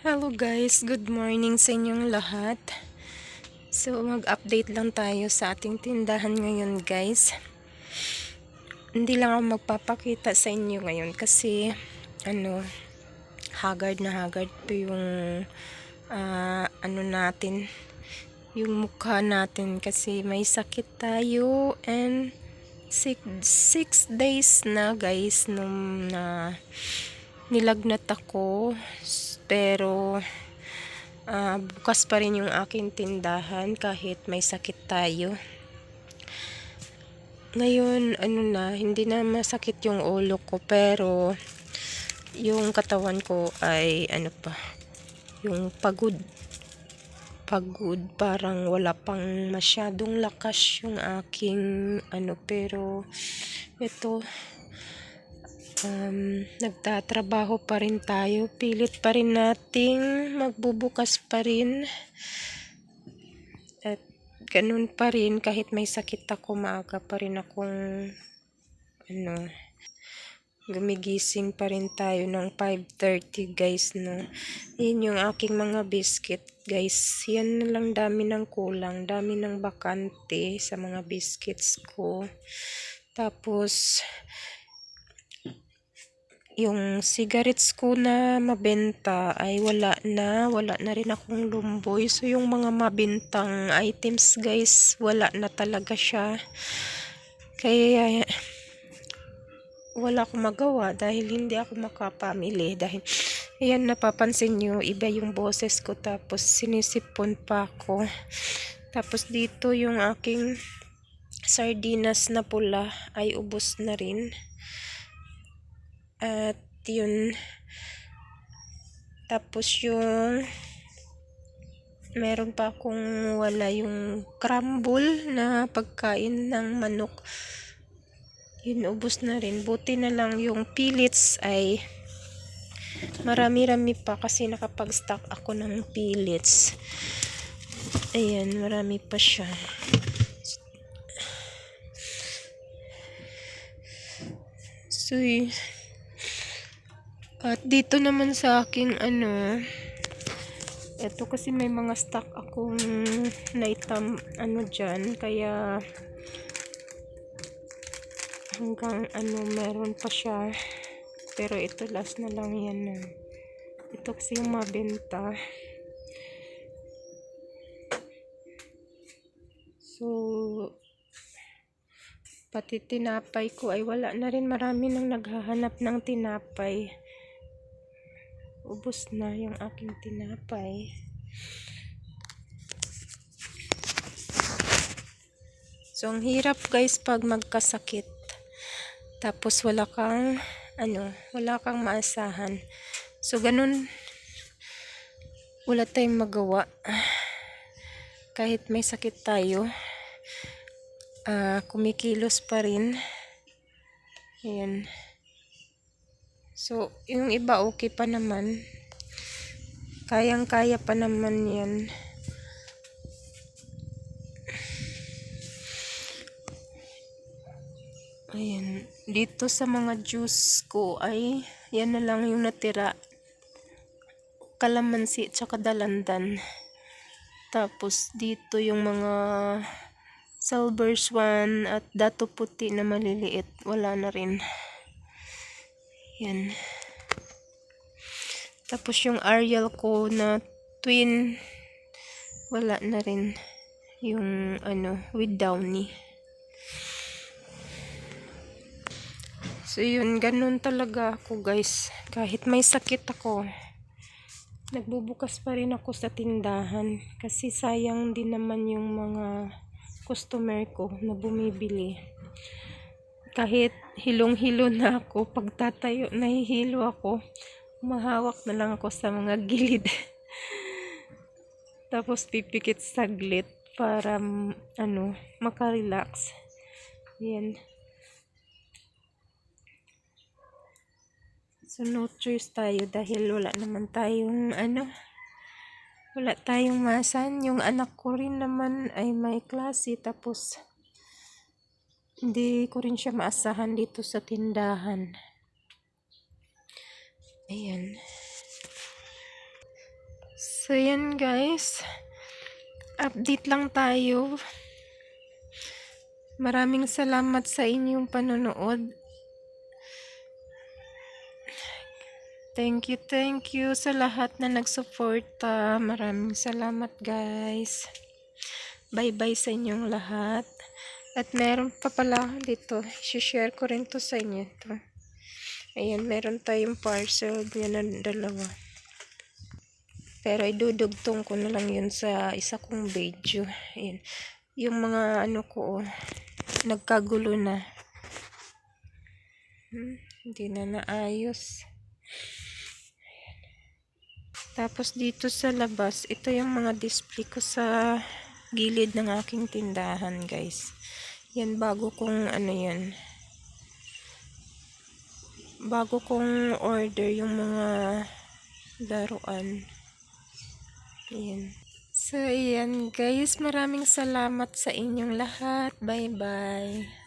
Hello guys, good morning sa inyong lahat. So mag-update lang tayo sa ating tindahan ngayon guys. Hindi lang ako magpapakita sa inyo ngayon kasi haggard na haggard po yung natin, yung mukha natin kasi may sakit tayo and 6 days na guys nung nilagnat ako, pero bukas pa rin yung aking tindahan kahit may sakit tayo. Ngayon, hindi na masakit yung ulo ko, pero yung katawan ko ay yung pagod. Parang wala pang masyadong lakas yung aking pero ito, nagtatrabaho pa rin tayo, pilit pa rin nating magbubukas pa rin at ganun pa rin kahit may sakit ako, maaga pa rin akong gumigising pa rin tayo ng 5:30 guys, no. Yun yung aking mga biscuit guys, yan na lang, dami ng kulang, dami ng bakante sa mga biscuits ko. Tapos yung cigarettes ko na mabenta ay wala na rin akong lumboy. So yung mga mabintang items guys, wala na talaga siya. Kaya wala akong magawa dahil hindi ako makapamili. Dahil ayan, napapansin nyo, iba yung boses ko, tapos sinisipon pa ako. Tapos dito yung aking sardinas na pula ay ubos na rin. At yun, tapos yung meron pa akong wala, yung crumble na pagkain ng manok, yun ubos na rin. Buti na lang yung pellets ay marami-rami pa kasi nakapag-stock ako ng pellets. Ayan, marami pa siya. So at dito naman sa aking eto kasi may mga stock akong naitam dyan, kaya hanggang meron pa siya, pero ito last na lang yan. Ito kasi yung mabenta. So pati tinapay ko ay wala na rin, marami nang naghahanap ng tinapay. Ubos na yung aking tinapay. So ang hirap guys pag magkasakit, tapos wala kang maasahan. So ganun, wala tayong magawa. Kahit may sakit tayo, kumikilos pa rin. Ayan. So yung iba okay pa naman, kayang-kaya pa naman yan. Ayan, dito sa mga juice ko ay yan na lang yung natira, kalamansi tsaka dalandan. Tapos dito yung mga silver swan at dato puti na maliliit, wala na rin. Yan. Tapos yung Ariel ko na twin, wala na rin, yung with downy. So yun, ganun talaga ako guys. Kahit may sakit ako, nagbubukas pa rin ako sa tindahan kasi sayang din naman yung mga customer ko na bumibili. Kahit hilong-hilo na ako, pagtatayo nahihilo ako, mahawak na lang ako sa mga gilid. Tapos pipikit saglit para makarelax. Yan. So no choice tayo dahil wala naman tayong wala tayong masan. Yung anak ko rin naman ay may klase, tapos hindi ko rin siya maasahan dito sa tindahan. Ayan. So, yan guys. Update lang tayo. Maraming salamat sa inyong panonood. Thank you sa lahat na nagsuporta. Maraming salamat guys. Bye-bye sa inyong lahat. At meron pa pala dito. I-share ko rin to sa inyo. To. Ayan, meron tayong parcel. Yan na dalawa. Pero idudugtong ko na lang yun sa isa kong video. Ayan. Yung mga ano ko, nagkagulo na. Hindi na naayos. Tapos dito sa labas, ito yung mga display ko sa gilid ng aking tindahan, guys. Yan, bago kong bago kong order yung mga laruan. Ayan. So, ayan guys. Maraming salamat sa inyong lahat. Bye-bye.